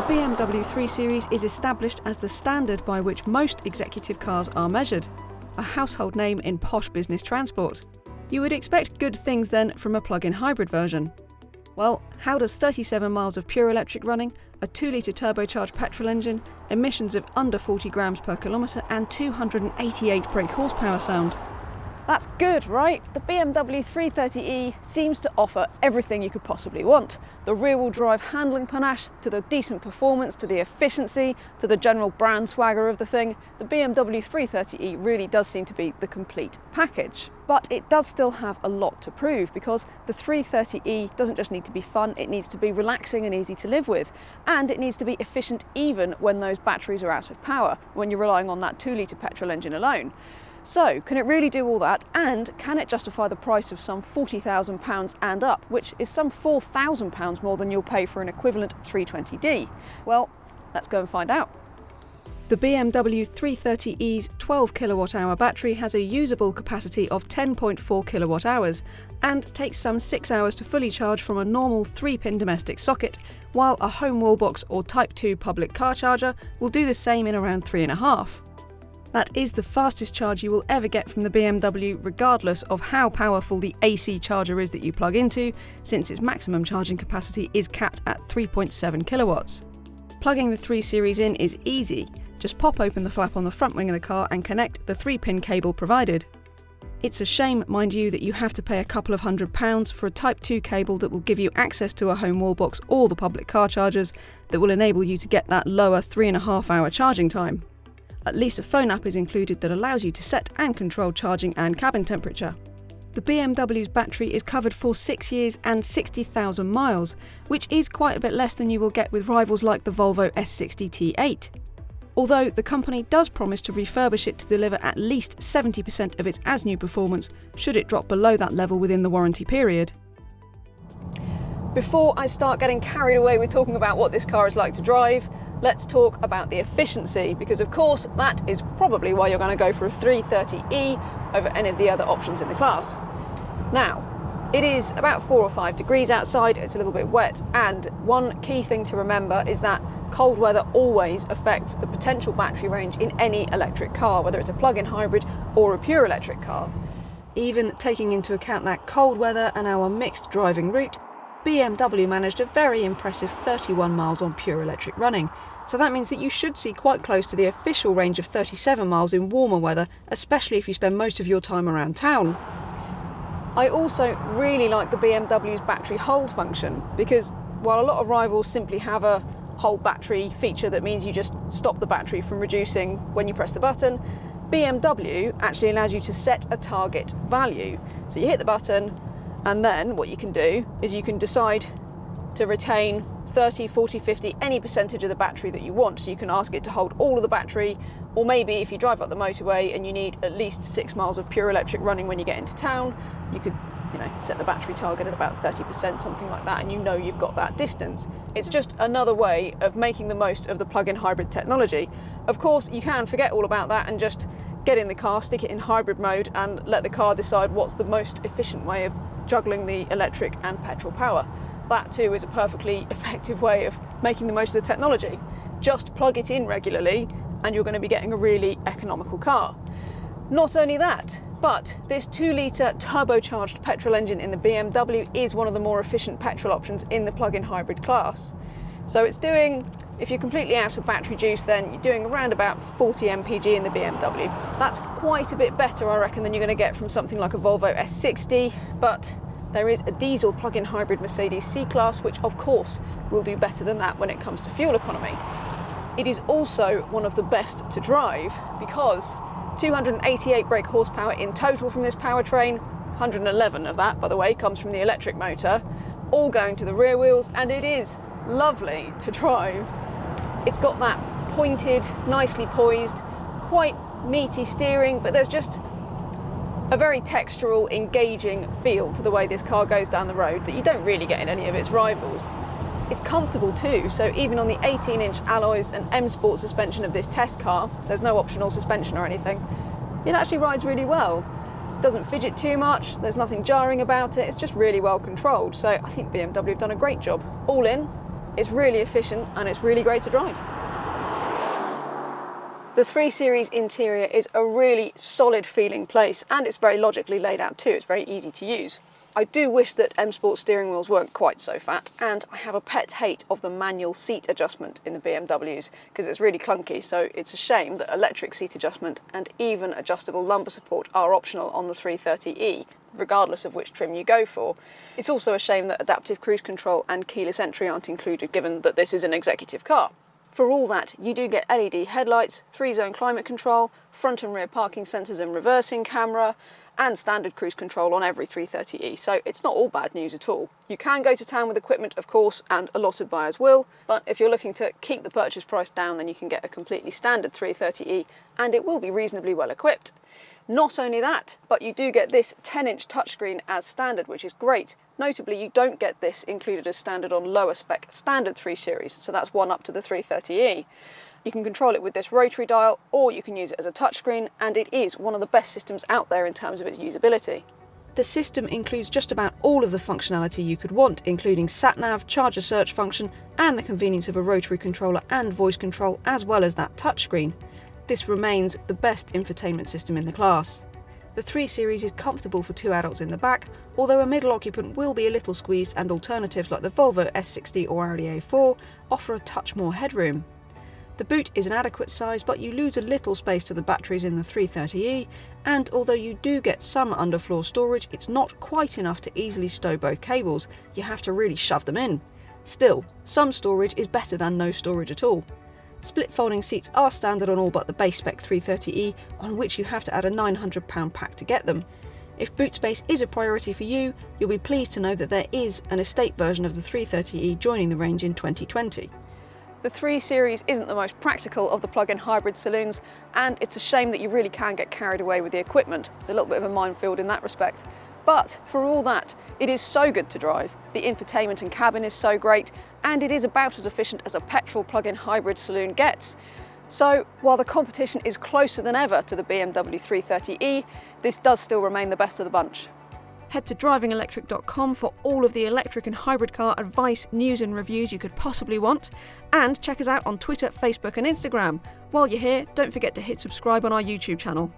BMW 3 Series is established as the standard by which most executive cars are measured, a household name in posh business transport. You would expect good things then from a plug-in hybrid version. Well, how does 37 miles of pure electric running, a 2-litre turbocharged petrol engine, emissions of under 40 grams per kilometre and 288 brake horsepower sound? That's good, right? The BMW 330e seems to offer everything you could possibly want. The rear-wheel drive handling panache, to the decent performance, to the efficiency, to the general brand swagger of the thing. The BMW 330e really does seem to be the complete package. But it does still have a lot to prove, because the 330e doesn't just need to be fun, it needs to be relaxing and easy to live with. And it needs to be efficient even when those batteries are out of power, when you're relying on that 2-litre petrol engine alone. So, can it really do all that, and can it justify the price of some £40,000 and up, which is some £4,000 more than you'll pay for an equivalent 320d? Well, let's go and find out. The BMW 330e's 12 kilowatt-hour battery has a usable capacity of 10.4 kilowatt-hours and takes some 6 hours to fully charge from a normal 3-pin domestic socket, while a home wallbox or Type 2 public car charger will do the same in around 3.5. That is the fastest charge you will ever get from the BMW, regardless of how powerful the AC charger is that you plug into, since its maximum charging capacity is capped at 3.7 kilowatts. Plugging the 3 Series in is easy. Just pop open the flap on the front wing of the car and connect the 3-pin cable provided. It's a shame, mind you, that you have to pay a couple of £100 for a Type 2 cable that will give you access to a home wallbox or the public car chargers that will enable you to get that lower 3.5-hour charging time. At least a phone app is included that allows you to set and control charging and cabin temperature. The BMW's battery is covered for 6 years and 60,000 miles, which is quite a bit less than you will get with rivals like the Volvo S60 T8. Although the company does promise to refurbish it to deliver at least 70% of its as-new performance should it drop below that level within the warranty period. Before I start getting carried away with talking about what this car is like to drive, let's talk about the efficiency, because of course that is probably why you're going to go for a 330e over any of the other options in the class. Now, it is about 4 or 5 degrees outside, it's a little bit wet, and one key thing to remember is that cold weather always affects the potential battery range in any electric car, whether it's a plug-in hybrid or a pure electric car. Even taking into account that cold weather and our mixed driving route, BMW managed a very impressive 31 miles on pure electric running, so that means that you should see quite close to the official range of 37 miles in warmer weather, especially if you spend most of your time around town. I also really like the BMW's battery hold function, because while a lot of rivals simply have a hold battery feature that means you just stop the battery from reducing when you press the button, BMW actually allows you to set a target value. So you hit the button, and then what you can do is you can decide to retain 30, 40, 50, any percentage of the battery that you want. So you can ask it to hold all of the battery, or maybe if you drive up the motorway and you need at least 6 miles of pure electric running when you get into town, you could, set the battery target at about 30%, something like that, and you've got that distance. It's just another way of making the most of the plug-in hybrid technology. Of course, you can forget all about that and just get in the car, stick it in hybrid mode, and let the car decide what's the most efficient way of juggling the electric and petrol power. That too is a perfectly effective way of making the most of the technology. Just plug it in regularly and you're going to be getting a really economical car. Not only that, but this 2-litre turbocharged petrol engine in the BMW is one of the more efficient petrol options in the plug-in hybrid class. So it's doing, if you're completely out of battery juice, then you're doing around about 40 mpg in the BMW. That's quite a bit better, I reckon, than you're going to get from something like a Volvo S60, but there is a diesel plug-in hybrid Mercedes C-Class, which of course will do better than that when it comes to fuel economy. It is also one of the best to drive because 288 brake horsepower in total from this powertrain, 111 of that, by the way, comes from the electric motor, all going to the rear wheels, and it is lovely to drive. It's got that pointed, nicely poised, quite meaty steering, but there's just a very textural, engaging feel to the way this car goes down the road that you don't really get in any of its rivals. It's comfortable too, so even on the 18-inch alloys and M Sport suspension of this test car, there's no optional suspension or anything, it actually rides really well. It doesn't fidget too much, there's nothing jarring about it, it's just really well controlled, so I think BMW have done a great job. All in, It's really efficient and it's really great to drive. The 3 Series interior is a really solid feeling place, and it's very logically laid out too. It's very easy to use. I do wish that M Sport steering wheels weren't quite so fat, and I have a pet hate of the manual seat adjustment in the BMWs because it's really clunky, so it's a shame that electric seat adjustment and even adjustable lumbar support are optional on the 330e, regardless of which trim you go for. It's also a shame that adaptive cruise control and keyless entry aren't included, given that this is an executive car. For all that, you do get LED headlights, 3-zone climate control, front and rear parking sensors and reversing camera, and standard cruise control on every 330e, so it's not all bad news at all. You can go to town with equipment, of course, and a lot of buyers will, but if you're looking to keep the purchase price down, then you can get a completely standard 330e, and it will be reasonably well equipped. Not only that, but you do get this 10-inch touchscreen as standard, which is great. Notably, you don't get this included as standard on lower spec standard 3 Series, so that's one up to the 330e. You can control it with this rotary dial, or you can use it as a touchscreen, and it is one of the best systems out there in terms of its usability. The system includes just about all of the functionality you could want, including sat-nav, charger search function, and the convenience of a rotary controller and voice control, as well as that touchscreen. This remains the best infotainment system in the class. The 3 Series is comfortable for 2 adults in the back, although a middle occupant will be a little squeezed, and alternatives like the Volvo S60 or Audi A4 offer a touch more headroom. The boot is an adequate size, but you lose a little space to the batteries in the 330e, and although you do get some underfloor storage, it's not quite enough to easily stow both cables. You have to really shove them in. Still, some storage is better than no storage at all. Split folding seats are standard on all but the base spec 330e, on which you have to add a £900 pack to get them. If boot space is a priority for you, you'll be pleased to know that there is an estate version of the 330e joining the range in 2020. The 3 Series isn't the most practical of the plug-in hybrid saloons, and it's a shame that you really can get carried away with the equipment. It's a little bit of a minefield in that respect. But for all that, it is so good to drive. The infotainment and cabin is so great, and it is about as efficient as a petrol plug-in hybrid saloon gets. So while the competition is closer than ever to the BMW 330e, this does still remain the best of the bunch. Head to DrivingElectric.com for all of the electric and hybrid car advice, news and reviews you could possibly want, and check us out on Twitter, Facebook and Instagram. While you're here, don't forget to hit subscribe on our YouTube channel.